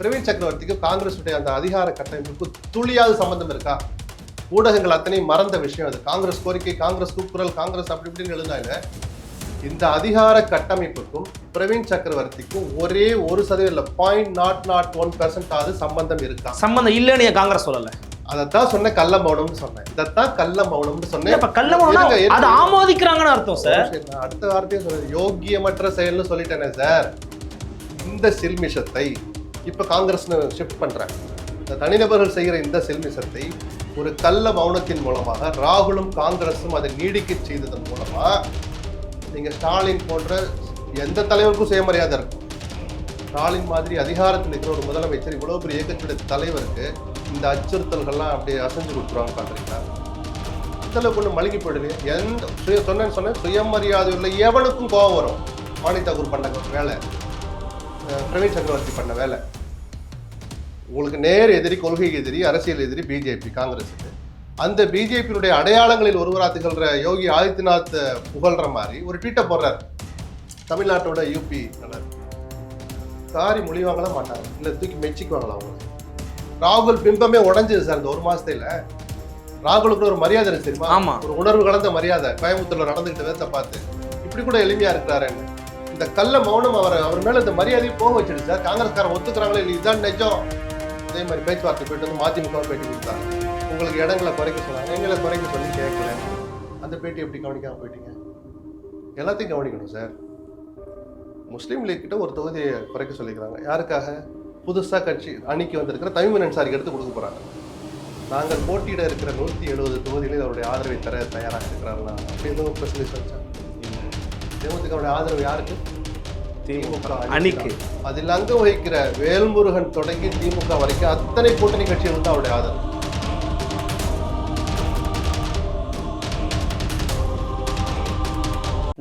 பிரவீன் சக்கரவர்த்திக்கும் காங்கிரஸுடைய அந்த அதிகார கட்டமைப்புக்கு துளியாவது சம்பந்தம் இருக்கா? ஊடகங்கள் அத்தனையும் மறந்த விஷயம் அது. காங்கிரஸ் கோரிக்கை, காங்கிரஸ் கூக்குரல், காங்கிரஸ் அப்படி இப்படின்னு எழுதாங்க. இந்த அதிகார கட்டமைப்புக்கும் பிரவீன் சக்கரவர்த்திக்கும் ஒரே 1% 0.001% சம்பந்தம் இருக்கா? சம்பந்தம் இல்லைன்னு காங்கிரஸ் சொல்லல. அதைத்தான் சொன்ன கள்ள மௌனம்னு சொன்னேன். இதைத்தான் கள்ள மௌனம்னு சொன்னேன். இப்ப கள்ள மௌனம் அது ஆமோதிக்கிறாங்கன்னு அர்த்தம் சார். அடுத்த வார்த்தையே சொல்றது யோக்கியமற்ற செயல்னு சொல்லிட்டேனே சார். இந்த சில்மிஷத்தை இப்ப காங்கிரஸ் ஷிஃப்ட் பண்றாங்க. இந்த தனிநபர்கள் செய்கிற இந்த சில்மிஷத்தை ஒரு கள்ள மௌனத்தின் மூலமாக ராகுலும் காங்கிரஸும் அதை நீடிக்க செய்ததன் மூலமா நீங்க ஸ்டாலின் போன்ற எந்த தலைவருக்கும் சுயமரியாதை இருக்கும். ஸ்டாலின் மாதிரி அதிகாரத்தில் இருக்கிற ஒரு முதலமைச்சர் இவ்வளவு பெரிய இயக்கத்துடைய தலைவருக்கு இந்த அச்சுறுத்தல்கள்லாம் அப்படியே அசைஞ்சு கொடுத்துருவாங்க பாக்குறீங்களா? அந்த அளவுக்கு ஒன்று மழுங்கி போயிடுது. எந்த சொன்ன சுயமரியாதை உள்ள எவனுக்கும் கோபம் வரும். மாணிக் தாக்கூர் பண்ண வேலை, பிரவீன் சக்கரவர்த்தி பண்ண வேலை. உங்களுக்கு நேர் எதிரி, கொள்கை எதிரி, அரசியல் எதிரி பிஜேபி, காங்கிரஸுக்கு. அந்த பிஜேபியினுடைய அடையாளங்களில் ஒருவராக திகழ்ற யோகி ஆதித்யநாத் புகழ்ற மாதிரி ஒரு ட்வீட்டை போடுறாரு. தமிழ்நாட்டோட யூபி நல்லா சாரி மொழிவாங்கலாம் மாட்டாங்க, இல்லை தூக்கி மெச்சிக்குவாங்களா அவங்க. ராகுல் பிம்பமே உடஞ்சிது சார் இந்த ஒரு மாசத்துல. ராகுலுக்கு ஒரு மரியாதை இருக்கு தெரியுமா? ஆமா, ஒரு உணர்வு கலந்த மரியாதை. கோயம்புத்தூர்ல நடந்துகிட்ட விதத்தை பார்த்து இப்படி கூட எளிமையா இருக்கிறாருன்னு இந்த கள்ள மௌனம் அவர் மேல இந்த மரியாதையை போக வச்சிடுச்சு சார். காங்கிரஸ்காரன் ஒத்துக்கிறாங்களே இல்லை, இதுதான் நிஜம். அதே மாதிரி பேச்சுவார்த்தை போயிட்டு வந்து மதிமுக பேட்டி கொடுத்தாங்க. உங்களுக்கு இடங்களை குறைக்க சொன்னாங்க, எங்களை குறைக்க சொல்லி கேட்கல. அந்த பேட்டி எப்படி கவனிக்காம போயிட்டீங்க? எல்லாத்தையும் கவனிக்கணும் சார். முஸ்லீம் லீக் கிட்ட ஒரு தொகுதியை குறைக்க சொல்லிக்கிறாங்க. யாருக்காக? புதுசா கட்சி அணிக்கு வந்திருக்கிற தமிழ் அன்சாரிக்கு எடுத்து கொடுக்க போறாங்க. நாங்கள் போட்டியிட இருக்கிற 170 தொகுதிகளில் அவருடைய ஆதரவை தர தயாராக இருக்கிறார்களா? அப்படி எதுவும் ஸ்பெஷலிஸ்ட் வச்சா தேமுதிகவுடைய ஆதரவு யாருக்கு? திமுக அணிக்கு. அதில் அங்கு வகிக்கிற வேல்முருகன் தொடங்கி திமுக வரைக்கும் அத்தனை கூட்டணி கட்சிகள் தான் அவருடைய ஆதரவு.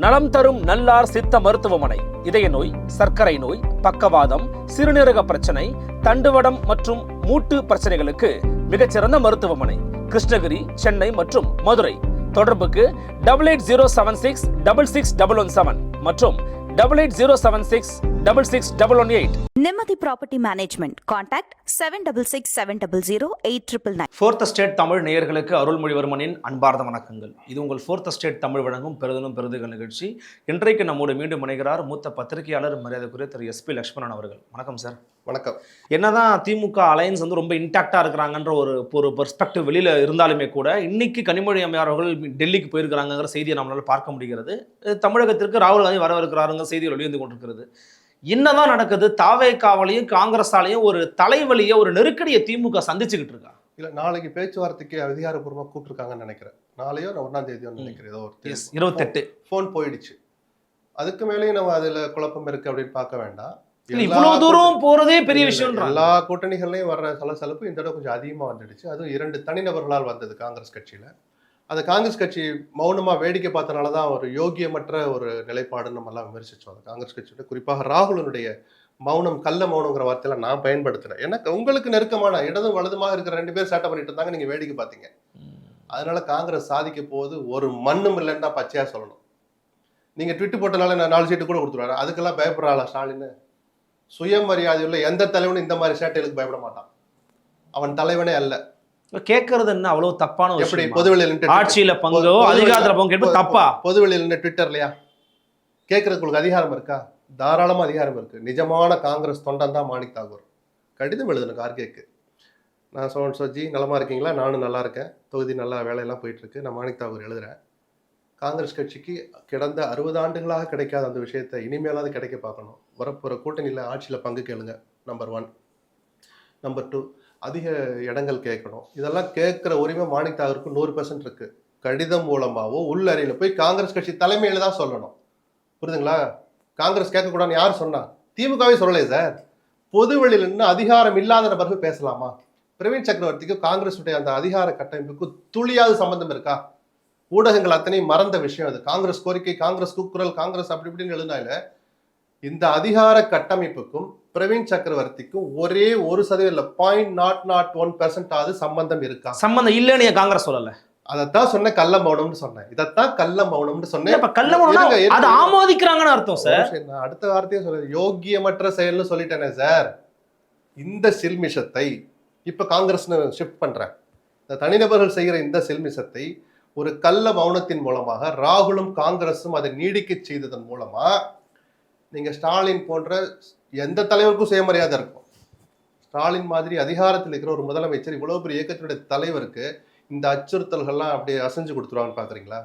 நலம் தரும் நல்லார் சித்த மருத்துவமனை இதய நோய், சர்க்கரை நோய், பக்கவாதம், சிறுநீரக பிரச்சனை, தண்டுவடம் மற்றும் மூட்டு பிரச்சனைகளுக்கு மிகச்சிறந்த மருத்துவமனை. கிருஷ்ணகிரி, சென்னை மற்றும் மதுரை. தொடர்புக்கு 8807666117 மற்றும் 8807666118. Nimati Property Management. Contact 7667008999. Fourth state Tamil நேயர்களுக்கு அருள்மொழிவர்மனின் அன்பார்ந்த வணக்கங்கள். இது உங்கள் ஃபோர்த் ஸ்டேட் தமிழ் வழங்கும் பெருதலும் பெருதுகள் நிகழ்ச்சி. இன்றைக்கு நம்மோடு மீண்டும் இணைகிறார் மூத்த பத்திரிகையாளர் மரியாதைக்குரிய திரு SP லட்சுமணன் அவர்கள். வணக்கம் சார். வணக்கம். என்னதான் திமுக அலையன்ஸ் வந்து ரொம்ப இன்டாக்டா இருக்கிறாங்கன்ற ஒரு பெர்ஸ்பெக்டிவ் வெளியில இருந்தாலுமே கூட இன்னைக்கு கனிமொழி அம்மையார் அவர்கள் டெல்லிக்கு போயிருக்கிறாங்கிற செய்தியை நம்மளால பார்க்க முடிகிறது. தமிழகத்திற்கு ராகுல் காந்தி வரவிருக்கிறாருங்க செய்திகள் வெளிவந்து கொண்டிருக்கிறது. என்னதான் நடக்குது? தாவேகாவாலையும் காங்கிரஸாலையும் ஒரு தலைவலியை, ஒரு நெருக்கடியை திமுக சந்திச்சுக்கிட்டு இருக்கா? இல்ல, நாளைக்கு பேச்சுவார்த்தைக்கு அதிகாரப்பூர்வமா கூப்பிட்டுருக்காங்கன்னு நினைக்கிறேன். நாளையோ 1ஆம் தேதியோ நினைக்கிறேன். ஏதோ ஒரு 28 போன் போயிடுச்சு. அதுக்கு மேலேயும் நம்ம அதுல குழப்பம் இருக்கு அப்படின்னு பார்க்க வேண்டாம். இவ்வளவு தூரம் போறதே பெரிய விஷயம். எல்லா கூட்டணிகள்லையும் வர்ற சலசலப்பு இந்த தடவை கொஞ்சம் அதிகமா வந்துடுச்சு. அதுவும் 2 தனிநபர்களால் வந்தது காங்கிரஸ் கட்சியில. அந்த காங்கிரஸ் கட்சி மௌனமா வேடிக்கை பார்த்தனாலதான் ஒரு யோகியமற்ற ஒரு நிலைப்பாடுன்னு நம்ம எல்லாம் விமர்சிச்சோம். அந்த காங்கிரஸ் கட்சியோட குறிப்பாக ராகுலனுடைய மௌனம், கள்ள மௌனங்கிற வார்த்தையில நான் பயன்படுத்துறேன். ஏன்னா உங்களுக்கு நெருக்கமான இடதும் வலதுமாக இருக்கிற 2 பேர் சேட்டை பண்ணிட்டு இருந்தாங்க, நீங்க வேடிக்கை பார்த்தீங்க. அதனால காங்கிரஸ் சாதிக்க போது ஒரு மண்ணும் இல்லைன்னு தான் பச்சையா சொல்லணும். நீங்க ட்விட்டு போட்டனால நான் 4 சீட்டு கூட கொடுத்துருவாரு. அதுக்கெல்லாம் பயப்படுறாளா ஸ்டாலின்? சுயமரியாதையுள்ள எந்த தலைவனும் இந்த மாதிரி சேட்டைகளுக்கு பயப்பட மாட்டான். அவன் தலைவனே அல்ல. கேட்கறது என்ன அவ்வளவு தப்பான ஒரு எப்படி பொதுவெளியில் ஆட்சியில பங்கோ அதிகாரத்துல பங்கு கேட்பது தப்பா? பொதுவெளியில் ட்விட்டர்லையா கேட்கறதுக்கு அதிகாரம் இருக்கா? தாராளமா அதிகாரம் இருக்கு. நிஜமான காங்கிரஸ் தொண்டன் தான் மாணிக் தாக்கூர். கடிதம் எழுதுன கார்கேக்கு, நான் சோஜி நலமா இருக்கீங்களா? நானும் நல்லா இருக்கேன், தொகுதி நல்லா வேலையெல்லாம் போயிட்டு இருக்கு, நான் மாணிக் தாக்கூர் எழுதுறேன். காங்கிரஸ் கட்சிக்கு கிடந்த 60 ஆண்டுகளாக கிடைக்காத அந்த விஷயத்தை இனிமேலாவது கிடைக்க பார்க்கணும். வரப்போற கூட்டணியில் ஆட்சியில் பங்கு கேளுங்க. நம்பர் 1. நம்பர் 2, அதிக இடங்கள் கேட்கணும். இதெல்லாம் கேட்குற உரிமை மாணிக் தாக்கூருக்கு 100% இருக்கு. கடிதம் மூலமாவோ உள்ளறையில் போய் காங்கிரஸ் கட்சி தலைமையில தான் சொல்லணும். புரியுதுங்களா? காங்கிரஸ் கேட்கக்கூடாதுன்னு யார் சொன்னா? திமுகவே சொல்லலை சார். பொதுவெளியில் நின்று அதிகாரம் இல்லாத நபர்கள் பேசலாமா? பிரவீன் சக்கரவர்த்திக்கு காங்கிரஸுடைய அந்த அதிகார கட்டமைப்புக்கு துளியாவது சம்பந்தம் இருக்கா? ஊடகங்கள் அத்தனையும் மறந்த விஷயம் அது. காங்கிரஸ் கோரிக்கை, காங்கிரஸ் கூக்குரல், காங்கிரஸ் அப்படி இப்படின்னு எழுதினால இந்த அதிகார கட்டமைப்புக்கும் பிரவீன் சக்கரவர்த்திக்கும் ஒரே 1% 0.001% சம்பந்தம் இருக்கா? சம்பந்தம் இல்லைன்னு காங்கிரஸ் சொல்லல. அதைத்தான் சொன்ன கள்ள மௌனம்னு சொன்னேன். இதைத்தான் கள்ள மௌனம்னு சொன்னேன். கள்ள மௌனம் அது ஆமோதிக்கிறாங்கன்னு அர்த்தம் சார். அடுத்த வார்த்தையே சொல்ல யோகியமற்ற செயல்னு சொல்லிட்டேனே சார். இந்த சில்மிஷத்தை இப்ப காங்கிரஸ் ஷிஃப்ட் பண்றேன். இந்த தனிநபர்கள் செய்கிற இந்த சில்மிஷத்தை ஒரு கள்ள மௌனத்தின் மூலமாக ராகுலும் காங்கிரஸும் அதை நீடிக்க செய்ததன் மூலமா நீங்க ஸ்டாலின் போன்ற எந்த தலைவருக்கும் சுயமரியாதை இருக்கும். ஸ்டாலின் மாதிரி அதிகாரத்தில் இருக்கிற ஒரு முதலமைச்சர் இவ்வளவு பெரிய இயக்கத்தினுடைய தலைவருக்கு இந்த அச்சுறுத்தல்கள்லாம் அப்படியே அசைஞ்சு கொடுத்துருவாங்கன்னு பாக்குறீங்களா?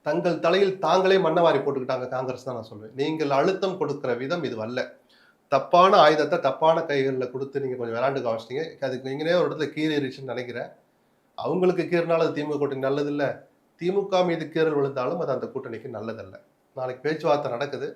தங்கள் தலையில் தாங்களே மண்ணவாரி போட்டுக்கிட்டாங்க காங்கிரஸ் தான் நான் சொல்லுவேன். நீங்கள் அழுத்தம் கொடுக்கிற விதம் இது அல்ல. தப்பான ஆயுதத்தை தப்பான கைகளில் கொடுத்து நீங்க கொஞ்சம் விளையாண்டு காமிச்சிட்டீங்க. அதுக்கு நீங்களே ஒரு இடத்துல கீறிடுச்சுன்னு நினைக்கிறேன். அவங்களுக்கு கீறினாலும் அது திமுக கூட்டணி நல்லதில்லை. திமுக மீது கீறல் விழுந்தாலும் அது அந்த கூட்டணிக்கு நல்லதல்ல. நாளைக்கு பேச்சுவார்த்தை நடக்குது,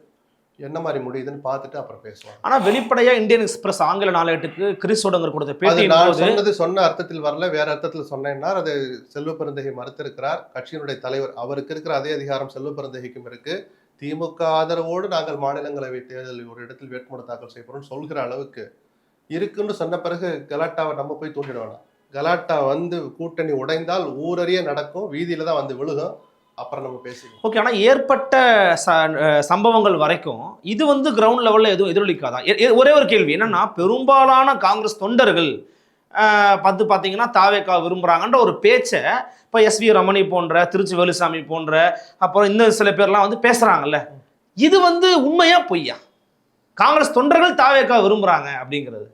என்ன மாதிரி முடியுதுன்னு பார்த்துட்டு அப்புறம் பேசுவாங்க. ஆனா வெளிப்படையா இந்தியன் எக்ஸ்பிரஸ் ஆங்கில நாளேட்டுக்கு கிறிஸ் ஓடங்கர் கொடுத்த பேட்டி நான் சொன்னது சொன்ன அர்த்தத்தில் வரல, வேற அர்த்தத்தில் சொன்னேன்னா அது செல்வ பெருந்தகை மறுத்திருக்கிறார். கட்சியினுடைய தலைவர் அவருக்கு இருக்கிற அதே அதிகாரம் செல்வ பெருந்தகைக்கும் இருக்கு. திமுக ஆதரவோடு நாங்கள் மாநிலங்களவை தேர்தலில் ஒரு இடத்தில் வேட்புமனு தாக்கல் செய்யப்படும் சொல்கிற அளவுக்கு இருக்குன்னு சொன்ன பிறகு கலாட்டாவை நம்ம போய் தூண்டிட வேணாம். கலாட்டா வந்து கூட்டணி உடைந்தால் ஊரறிய நடக்கும், வீதியில தான் வந்து விழுகும், அப்புறம் நம்ம பேசுவோம். ஓகே. ஆனா ஏற்பட்ட சம்பவங்கள் வரைக்கும் இது வந்து கிரவுண்ட் லெவல்ல எதுவும் எதிரொலிக்காதான்? ஒரே ஒரு கேள்வி என்னன்னா, பெரும்பாலான காங்கிரஸ் தொண்டர்கள் பார்த்தீங்கன்னா தாவேக்கா விரும்புறாங்கன்ற ஒரு பேச்சை இப்போ எஸ்வி ரமணி போன்ற, திருச்சி வேலுசாமி போன்ற, அப்புறம் இன்னும் சில பேர்லாம் வந்து பேசுறாங்கல்ல, இது வந்து உண்மையா பொய்யா? காங்கிரஸ் தொண்டர்கள் தாவேக்கா விரும்புறாங்க அப்படிங்கிறது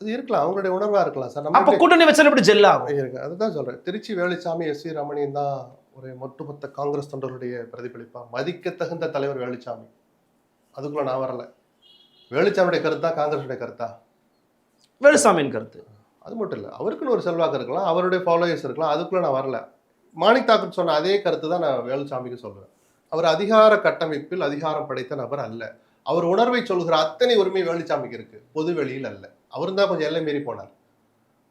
அது இருக்கலாம், அவங்களுடைய உணர்வா இருக்கலாம் சார். அப்ப கூட்டணி வச்சாலும் எப்படி ஜெல் ஆகும்? அதுதான் சொல்றேன். திருச்சி வேலுசாமி எஸ்வி ரமணியும் தான் ஒரு ஒட்டுமொத்த காங்கிரஸ் தொண்டர்களுடைய பிரதிபலிப்பா. மதிக்க தகுந்த தலைவர் வேலுசாமி, அதுக்குள்ள நான் வரல. வேலுசாமியுடைய கருத்தா காங்கிரஸுடைய கருத்தா? வேலுசாமியின் கருத்து. அது மட்டும் இல்லை, அவருக்குன்னு ஒரு செல்வாக்கு இருக்கலாம், அவருடைய ஃபாலோயர்ஸ் இருக்கலாம், அதுக்குள்ள நான் வரல. மாணிக் தாக்கூர் சொன்ன அதே கருத்து தான் நான் வேலுசாமிக்கு சொல்றேன். அவர் அதிகார கட்டமைப்பில் அதிகாரம் படைத்த நபர் அல்ல. அவர் உணர்வை சொல்கிற அத்தனை உரிமை வேலுசாமிக்கு இருக்கு, பொது வெளியில் அல்ல. அவரும் தான் கொஞ்சம் எல்லை மீறி போனார்,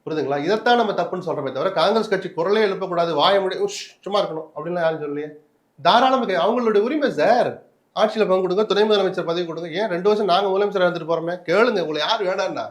புரியுதுங்களா? இதைத்தான் நம்ம தப்புன்னு சொல்றோமே தவிர காங்கிரஸ் கட்சி குரலே எழுப்பக்கூடாது, வாய முடி சும்மா இருக்கணும் அப்படின்லாம் யாரும் சொல்லலையே. தாராளமாக அவங்களுடைய உரிமை சார். ஆட்சியில பங்கு கொடுங்க, துணை முதலமைச்சர் பதவி கொடுங்க. ஏன் 2 வருஷம் நாங்க முதலமைச்சர் இருந்துட்டு போறோமே, கேளுங்க, உங்களை யார் வேணான்னா.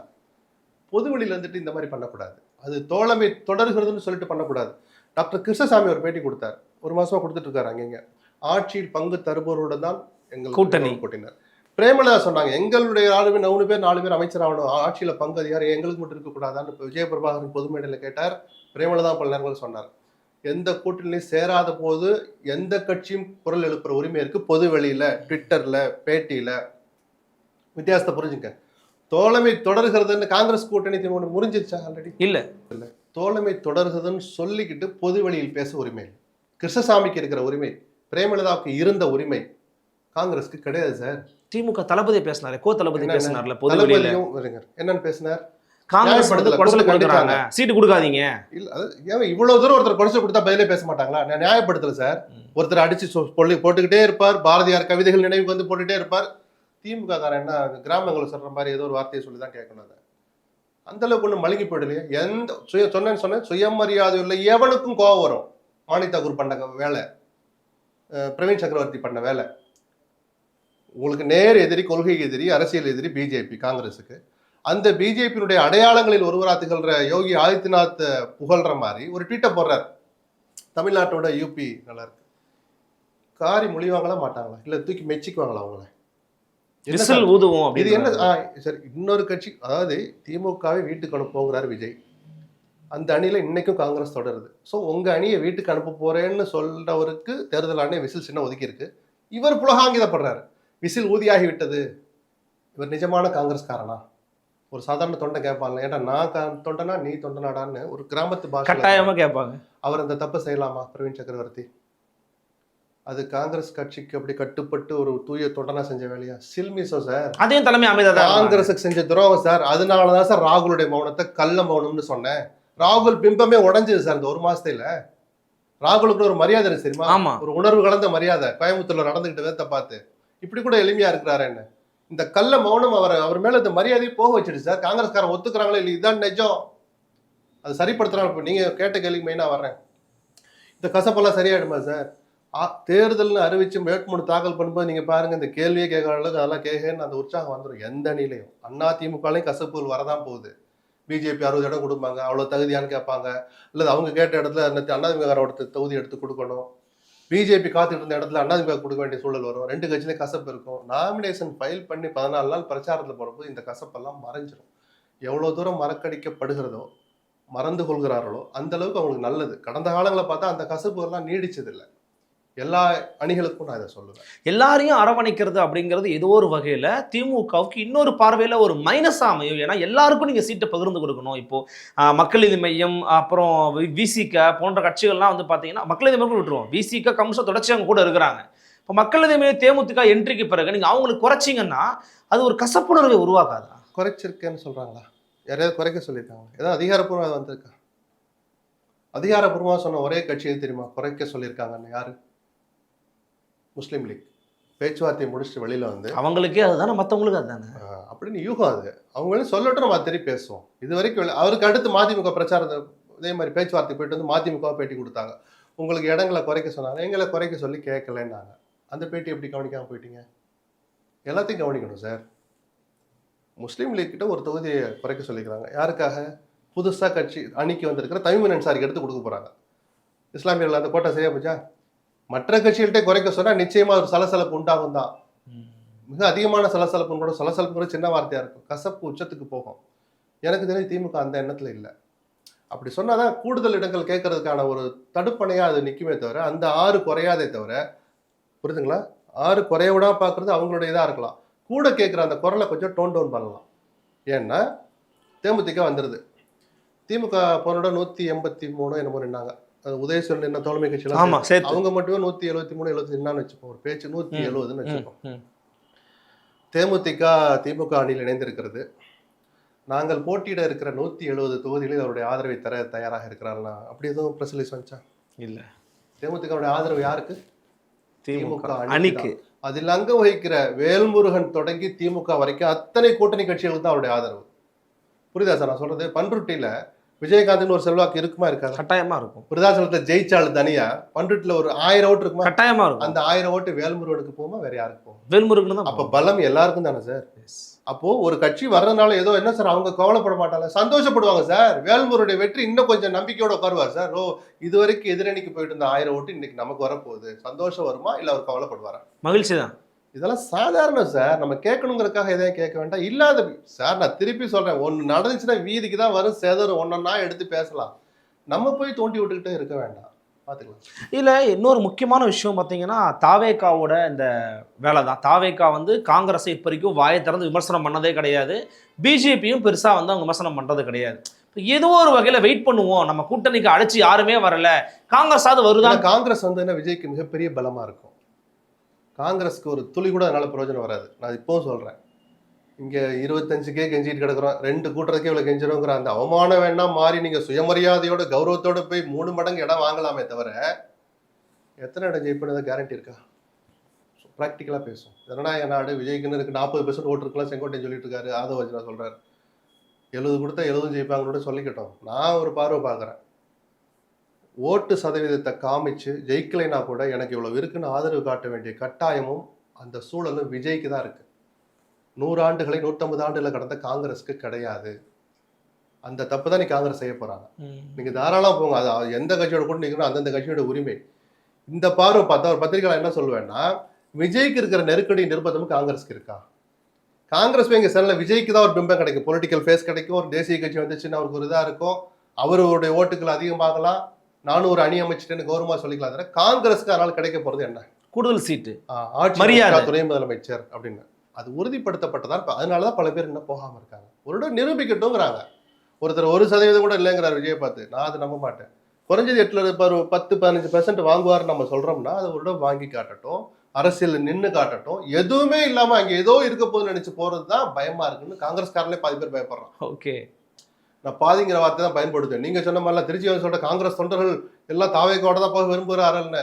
பொது வெளியில இருந்துட்டு இந்த மாதிரி பண்ணக்கூடாது. அது தோழமை தொடர்கிறதுன்னு சொல்லிட்டு பண்ணக்கூடாது. டாக்டர் கிருஷ்ணசாமி ஒரு பேட்டி கொடுத்தார், 1 மாசமா கொடுத்துட்டு இருக்காரு. அங்கங்க ஆட்சியில் பங்கு தருபவருடன் தான் எங்கள் கூட்டினர். பிரேமலதா சொன்னாங்க, எங்களுடைய 4 பேர் 4 பேர் அமைச்சர் ஆகணும், ஆட்சியில பங்கு அதிகாரம் எங்களுக்கு மட்டும் இருக்கக்கூடாதான்னு விஜயபிரபாகரன் பொது மேடையில் கேட்டார். பிரேமலதா பல நேரங்கள் சொன்னார், எந்த கூட்டணியும் சேராத போது எந்த கட்சியும் குரல் எழுப்புற உரிமை இருக்கு, பொது வெளியில, ட்விட்டர்ல, பேட்டியில. வித்தியாசத்தை புரிஞ்சுங்க. தோழமை தொடர்கிறதுன்னு காங்கிரஸ் கூட்டணி முறிஞ்சிருச்சா? ஆல்ரெடி இல்ல. தோழமை தொடர்கிறதுன்னு சொல்லிக்கிட்டு பொது வெளியில் பேச உரிமை இல்லை. கிருஷ்ணசாமிக்கு இருக்கிற உரிமை, பிரேமலதாவுக்கு இருந்த உரிமை காங்கிரஸ்க்கு கிடையாது சார். திமுக தளபதி பேசினாரு, கோ தளபதி பேசினார்ல பொது வெளியில. என்னன்னு பேசினார்? காங்கிரஸ் குறைச்சல் கொடுக்குறாங்க, சீட்டு கொடுக்காதீங்க. இல்ல, அது ஏன் இவ்வளவு தூரம் ஒருத்தர் குறைச்சல் கொடுத்தா பதிலே பேச மாட்டாங்களா? நான் நியாயப்படுத்தல சார். ஒருத்தர் அடிச்சு போட்டுக்கிட்டே இருப்பார், பாரதியார் கவிதைகள் நினைவுக்கு வந்து போட்டுக்கிட்டே இருப்பார். திமுக காரன் என்ன கிராமங்களை சொல்ற மாதிரி ஏதோ ஒரு வார்த்தையை சொல்லிதான் கேட்கணும். அதை அந்த அளவுக்கு ஒண்ணு மழுங்கி போயிடலையே. எந்த சொன்னேன் சுயமரியாதை இல்லை, எவனுக்கும் கோவம் வரும். மாணிக் தாக்கூர் பண்ண வேலை, பிரவீன் சக்கரவர்த்தி பண்ண வேலை. உங்களுக்கு நேர் எதிரி, கொள்கை எதிரி, அரசியல் எதிரி பிஜேபி, காங்கிரஸுக்கு. அந்த பிஜேபியினுடைய அடையாளங்களில் ஒருவரா திகழ்ற யோகி ஆதித்யநாத் புகழ்ற மாதிரி ஒரு ட்வீட்டை போடுறார், தமிழ்நாட்டோட யூபி நல்லா இருக்கு. காரி மொழிவாங்களா மாட்டாங்களா, இல்ல தூக்கி மெச்சிக்குவாங்களா அவங்கள? ஊதுவோம். இது என்ன சரி, இன்னொரு கட்சி, அதாவது திமுகவை வீட்டுக்கு அனுப்ப போகிறார் விஜய். அந்த அணியில இன்னைக்கும் காங்கிரஸ் தொடருது. ஸோ உங்க அணியை வீட்டுக்கு அனுப்ப போறேன்னு சொல்றவருக்கு தேர்தல் ஆணையம் விசில் சின்ன ஒதுக்கி இருக்கு. இவர் புலகாங்கிதப்படுறாரு, விசில் ஊதியாகி விட்டது. இவர் நிஜமான காங்கிரஸ்காரனா? ஒரு சாதாரண தொண்டை கேட்பான்ல, ஏன்னா நான் தொண்டனா நீ தொண்டனாடான்னு ஒரு கிராமத்து பாஷை கட்டாயமா கேட்பாங்க. அவர் அந்த தப்பை செய்யலாமா பிரவீன் சக்கரவர்த்தி? அது காங்கிரஸ் கட்சிக்கு அப்படி கட்டுப்பட்டு ஒரு தூய தொண்டனா செஞ்ச வேலையா? சில்மிசம் சார். அதையும் தலைமை அமைதா காங்கிரஸுக்கு செஞ்ச துரோகம் சார். அதனாலதான் சார் ராகுலுடைய மௌனத்தை கள்ள மௌனம்னு சொன்னேன். ராகுல் பிம்பமே உடஞ்சது சார் இந்த 1 மாசத்துல. ராகுலுக்கு ஒரு மரியாதை தெரியுமா? ஒரு உணர்வு கலந்த மரியாதை. கோயம்புத்தூர்ல நடந்துகிட்ட விதத்தை பார்த்து இப்படி கூட எளிமையா இருக்கிறாரு என்ன? இந்த கள்ள மௌனம் அவர் மேல இந்த மரியாதையை போக வச்சிடுச்சு சார். காங்கிரஸ்காரன் ஒத்துக்கிறாங்களா இல்லை, இதுதான் நிஜம், அது சரிப்படுத்துறாங்க. இப்போ நீங்க கேட்ட கேள்விக்கு மெயினா வர்றேன், இந்த கசப்பெல்லாம் சரியாயிடுமா சார்? தேர்தல்னு அறிவிச்சு வேட்புமனு தாக்கல் பண்ணும்போது நீங்க பாருங்க, இந்த கேள்வியே கேட்கற அளவுக்கு அதெல்லாம் கேட்கன்னு அந்த உற்சாகம் வந்துடும். எந்த அணிலையும் அண்ணா திமுகலையும் கசப்புகள் வரதான் போகுது. பிஜேபி 60 இடம் கொடுப்பாங்க, அவ்வளவு தகுதியானு கேட்பாங்க. இல்ல அவங்க கேட்ட இடத்துல அண்ணா திமுக தொகுதி எடுத்து கொடுக்கணும். பிஜேபி காத்துட்டு இருந்த இடத்துல அதிமுக கொடுக்க வேண்டிய சூழல் வரும். 2 கட்சியிலே கசப்பு இருக்கும். நாமினேஷன் ஃபைல் பண்ணி 14 நாள் பிரச்சாரத்தில் போறப்போ இந்த கசப்பெல்லாம் மறைஞ்சிரும். எவ்வளவு தூரம் மறக்கடிக்கப்படுகிறதோ, மறந்து கொள்கிறார்களோ அந்த அளவுக்கு அவங்களுக்கு நல்லது. கடந்த காலங்களை பார்த்தா அந்த கசப்புகள்லாம் நீடிச்சது இல்லை. எல்லா அணிகளுக்கும் நான் இதை சொல்லுவேன். எல்லாரையும் அரவணைக்கிறது அப்படிங்கிறது ஏதோ ஒரு வகையில் திமுகவுக்கு இன்னொரு பார்வையில் ஒரு மைனஸாக அமையும். ஏன்னா எல்லாருக்கும் நீங்கள் சீட்டை பகிர்ந்து கொடுக்கணும். இப்போது மக்கள் நீதி மையம், அப்புறம் விசிக போன்ற கட்சிகள்லாம் வந்து பார்த்தீங்கன்னா, மக்கள் நீதி மையம் விட்டுருவோம், விசிக கம்யூனிஸ்ட் தொடர்ச்சி அவங்க கூட இருக்கிறாங்க. இப்போ மக்கள் நீதி மையம் தேமுதிக என்ட்ரிக்கு பிறகு நீங்கள் அவங்களுக்கு குறைச்சிங்கன்னா அது ஒரு கசப்புணர்வை உருவாக்காதா? குறைச்சிருக்கேன்னு சொல்கிறாங்களா? யாரையாவது குறைக்க சொல்லியிருக்காங்க? ஏதாவது அதிகாரப்பூர்வம் வந்திருக்கா? அதிகாரப்பூர்வமாக சொன்ன ஒரே கட்சி எது தெரியுமா குறைக்க சொல்லியிருக்காங்கன்னு? யாரு? முஸ்லீம் லீக். பேச்சுவார்த்தையை முடிச்சுட்டு வெளியில் வந்து அவங்களுக்கே அதுதானே, மற்றவங்களுக்கு அதுதானே அப்படின்னு யூகம். அது அவங்களும் சொல்லட்டும், நம்ம திருப்பி பேசுவோம். இது வரைக்கும் அவருக்கு அடுத்து மதிமுக பிரச்சாரத்தை இதே மாதிரி பேச்சுவார்த்தை போயிட்டு வந்து மதிமுக பேட்டி கொடுத்தாங்க. உங்களுக்கு இடங்களை குறைக்க சொன்னாங்க, எங்களை குறைக்க சொல்லி கேட்கலன்னாங்க. அந்த பேட்டி எப்படி கவனிக்காமல் போயிட்டீங்க? எல்லாத்தையும் கவனிக்கணும் சார். முஸ்லீம் லீக் கிட்ட ஒரு தொகுதியை குறைக்க சொல்லிக்கிறாங்க. யாருக்காக? புதுசாக கட்சி அணிக்கு வந்திருக்கிற தமிழ் அன்சாரிக்கு எடுத்து கொடுக்க போகிறாங்க. இஸ்லாமியர்கள் அந்த கோட்டை சரியா போச்சா? மற்ற கட்சிகள்கிட்ட குறைக்க சொன்னால் நிச்சயமாக ஒரு சலசலப்பு உண்டாகும் தான். மிக அதிகமான சலசலப்புன்னு கூட, சலசலப்பு கூட சின்ன வார்த்தையாக இருக்கும், கசப்பு உச்சத்துக்கு போகும். எனக்கு தெரிஞ்சு திமுக அந்த எண்ணத்தில் இல்லை. அப்படி சொன்னாதான் கூடுதல் இடங்கள் கேட்கறதுக்கான ஒரு தடுப்பணையாக அது நிற்குமே தவிர அந்த 6 குறையாதே தவிர, புரியுதுங்களா? 6 குறைய விடாம பார்க்குறது அவங்களுடைய இதாக இருக்கலாம். கூட கேட்குற அந்த குரலை கொஞ்சம் டோன் டவுன் பண்ணலாம். ஏன்னா தேமுதிக வந்துடுது. திமுக போனோட 183 என்னமோ நின்னாங்க. உதயசூரன் என்ன தோழமை கட்சியெல்லாம் அவங்க மட்டுமே 173 70 நின்னான்னு வச்சுப்போம். ஒரு பேச்சு 170ன்னு வச்சுப்போம். தேமுதிக திமுக அணியில் இணைந்திருக்கிறது. நாங்கள் போட்டியிட இருக்கிற 170 தொகுதிகளில் அவருடைய ஆதரவை தர தயாராக இருக்கிறார்களா? அப்படி எதுவும் பிரஸ் ரிலீஸ் வந்துச்சா? இல்லை. தேமுதிகவுடைய ஆதரவு யாருக்கு? திமுக அணிக்கு. அதில் அங்க வகிக்கிற வேல்முருகன் தொடங்கி திமுக வரைக்கும் அத்தனை கூட்டணி கட்சிகளுக்கு தான் அவருடைய ஆதரவு. புரியுதா சார் நான் சொல்றது? பண்ருட்டியில விஜயகாந்த் ஒரு செல்வாக்கு இருக்குமா இருக்காது? கட்டாயமா இருக்கும். விருதாச்சலத்தை ஜெயிச்சாலும் தனியா பண்ருட்டில ஒரு 1000 ஓட்டு இருக்குமா? கட்டாயமா இருக்கும். அந்த 1000 ஓட்டு வேல்முருகனுக்கு போகுமா வேற யாருக்கு போகும்? வேல்முருகன் தான். அப்ப பலம் எல்லாருக்கும் தானே சார். அப்போ ஒரு கட்சி வர்றதுனால ஏதோ என்ன சார் அவங்க கவலைப்பட மாட்டாங்க, சந்தோஷப்படுவாங்க சார். வேல்முருகனுடைய வெற்றி இன்னும் கொஞ்சம் நம்பிக்கையோட உட்காருவார் சார். ஓ, இது வரைக்கும் எதிரணிக்கு போயிட்டு இருந்த 1000 ஓட்டு இன்னைக்கு நமக்கு வரப்போகுது, சந்தோஷம் வருமா இல்ல அவர் கவலைப்படுவாரா? மகிழ்ச்சி தான். இதெல்லாம் சாதாரணம் சார். நம்ம கேட்கணுங்கிறதுக்காக எதையும் கேட்க வேண்டாம். இல்லாத சார் நான் திருப்பி சொல்றேன், ஒன்று நடந்துச்சுன்னா வீதிக்கு தான் வரும் சேதரும், ஒன்னொன்னா எடுத்து பேசலாம். நம்ம போய் தோண்டி விட்டுக்கிட்டே இருக்க வேண்டாம், பார்த்துக்கலாம். இல்லை, இன்னொரு முக்கியமான விஷயம் பார்த்தீங்கன்னா தாவேகாவோட இந்த வேலை தான். தாவேகா வந்து காங்கிரஸை இப்போ வரைக்கும் வாயை திறந்து விமர்சனம் பண்ணதே கிடையாது. பிஜேபியும் பெருசாக வந்து அவங்க விமர்சனம் பண்ணுறது கிடையாது. ஏதோ ஒரு வகையில் வெயிட் பண்ணுவோம், நம்ம கூட்டணிக்கு அழைச்சி யாருமே வரல, காங்கிரஸாவது வருதா? காங்கிரஸ் வந்து என்ன விஜய்க்கு மிகப்பெரிய பலமாக இருக்கும். காங்கிரஸ்க்கு ஒரு துளி கூட அதனால பிரயோஜனம் வராது. நான் இப்போவும் சொல்கிறேன், இங்கே 25கே கெஞ்சிட்டு கிடக்குறோம், 2 கூட்டுறதுக்கே இவ்வளோ கெஞ்சிரோங்கிற அந்த அவமானம் வேணாம் மாறி நீங்கள் சுயமரியாதையோட கௌரவத்தோடு போய் 3 மடங்கு இடம் வாங்கலாமே தவிர எத்தனை இடம் ஜெயிப்பது கேரண்டி இருக்கா? ப்ராக்டிக்கலாக பேசும். ஜனநாயக நாடு, விஜய்க்குன்னு இருக்கு 40% ஓட்டு இருக்கலாம் செங்கோட்டையன் சொல்லிட்டு இருக்காரு, ஆதவர்ஜனா சொல்கிறார் 70 கொடுத்தா 70 ஜெயிப்பாங்கன்னு சொல்லிக்கிட்டோம். நான் ஒரு பார்வை பார்க்குறேன், ஓட்டு சதவீதத்தை காமிச்சு ஜெயிக்கலைன்னா கூட எனக்கு இவ்வளவு இருக்குன்னு ஆதரவு காட்ட வேண்டிய கட்டாயமும் அந்த சூழலும் விஜய்க்கு தான் இருக்கு. 100 ஆண்டுகளை 150 ஆண்டுகளை கடந்த காங்கிரஸ்க்கு கிடையாது. அந்த தப்பு தான் நீ காங்கிரஸ் செய்ய போறாங்க. நீங்க தாராளம் போங்க, அது எந்த கட்சியோட கூட நீங்க அந்தந்த கட்சியோட உரிமை. இந்த பார்வை பார்த்தா ஒரு பத்திரிகையாளர் என்ன சொல்லுவேன்னா, விஜய்க்கு இருக்கிற நெருக்கடி நிர்பந்தமும் காங்கிரஸ்க்கு இருக்கா? காங்கிரஸ் இங்க செல்ல விஜய்க்கு தான் ஒரு பிம்பம் கிடைக்கும், பொலிட்டிக்கல் ஃபேஸ் கிடைக்கும். ஒரு தேசிய கட்சி வந்துச்சுன்னா அவருக்கு ஒரு இதா இருக்கும், அவருடைய ஓட்டுகள் அதிகமாகலாம், நானும் ஒரு அணி அமைச்சிட்டேன்னு கௌரவமா சொல்லிக்கலாம். காங்கிரஸ்க்கு அதனால கிடைக்க போறது என்ன? கூடுதல் சீட்டு, மரியாதை, துணை முதலமைச்சர் அப்படின்னு அது உறுதிப்படுத்தப்பட்டதான். அதனாலதான் பல பேர் இன்னும் போகாம இருக்காங்க. ஒரு நிரூபிக்கட்டும்ங்கிறாங்க. ஒருத்தர் 1% கூட இல்லைங்கிறார் விஜய் பார்த்து. நான் அதை நம்ப மாட்டேன். குறைஞ்சது 10-15% வாங்குவார் நம்ம சொல்றோம்னா அது ஒரு வாங்கி காட்டட்டும், அரசியல் நின்று காட்டட்டும். எதுவுமே இல்லாம அங்க ஏதோ இருக்க போதுன்னு நினைச்சு போறதுதான் பயமா இருக்குன்னு காங்கிரஸ்காரங்களே பாதி பேர் பயப்படுறான். ஓகே, நான் பாதிங்கிற வார்த்தை தான் பயன்படுத்தேன். நீங்க சொன்ன மாதிரிலாம் திருச்சி வந்து சொல்ற காங்கிரஸ் தொண்டர்கள் எல்லாம் தாவேக்கோட தான் போக விரும்புகிறாருன்னு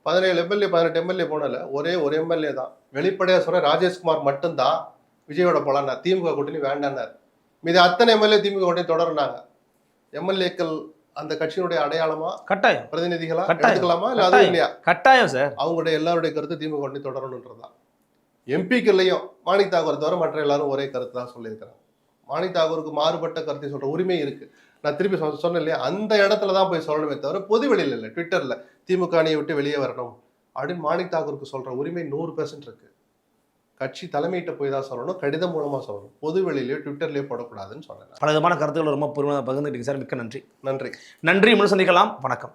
17 எம்எல்ஏ 18 எம்எல்ஏ போனல ஒரு எம்எல்ஏ தான் வெளிப்படையா சொல்ற ராஜேஷ்குமார் மட்டும்தான் விஜயோட போலான்னா திமுக கூட்டணி வேண்டான்னார். மீது அத்தனை எம்எல்ஏ திமுக கூட்டணி தொடர்னாங்க. எம்எல்ஏக்கள் அந்த கட்சியினுடைய அடையாளமா கட்டாயம் பிரதிநிதிகளா எடுத்துக்கலாமா இல்ல அதுவும் இல்லையா? கட்டாயம் சார். அவங்களுடைய எல்லாருடைய கருத்து திமுக கூட்டணி தொடரணுன்றதுதான். எம்பிக்கள்லையும் மாணிக் தாகூர் தவிர மற்ற எல்லாரும் ஒரே கருத்து தான் சொல்லியிருக்கிறாங்க. மாணிக் தாகூருக்கு மாறுபட்ட கருத்தை சொல்ற உரிமை இருக்கு. நான் திருப்பி சொன்னேன் இல்லையா, அந்த இடத்துல தான் போய் சொல்லணுமே தவிர பொது வெளியில் இல்லை. ட்விட்டர்ல திமுக அணியை விட்டு வெளியே வரணும் அப்படின்னு மாணிக் தாக்கூருக்கு சொல்ற உரிமை 100% இருக்கு. கட்சி தலைமையிட்ட போய் தான் சொல்லணும், கடிதம் மூலமா சொல்லணும். பொது வெளியிலேயோ ட்விட்டர்லயோ போடக்கூடாதுன்னு சொன்னேன். பல விதமான கருத்துக்களை ரொம்ப பொறுமையாக பகிர்ந்துட்டீங்க சார். மிக்க நன்றி. நன்றி. நன்றி. முழு சந்திக்கலாம். வணக்கம்.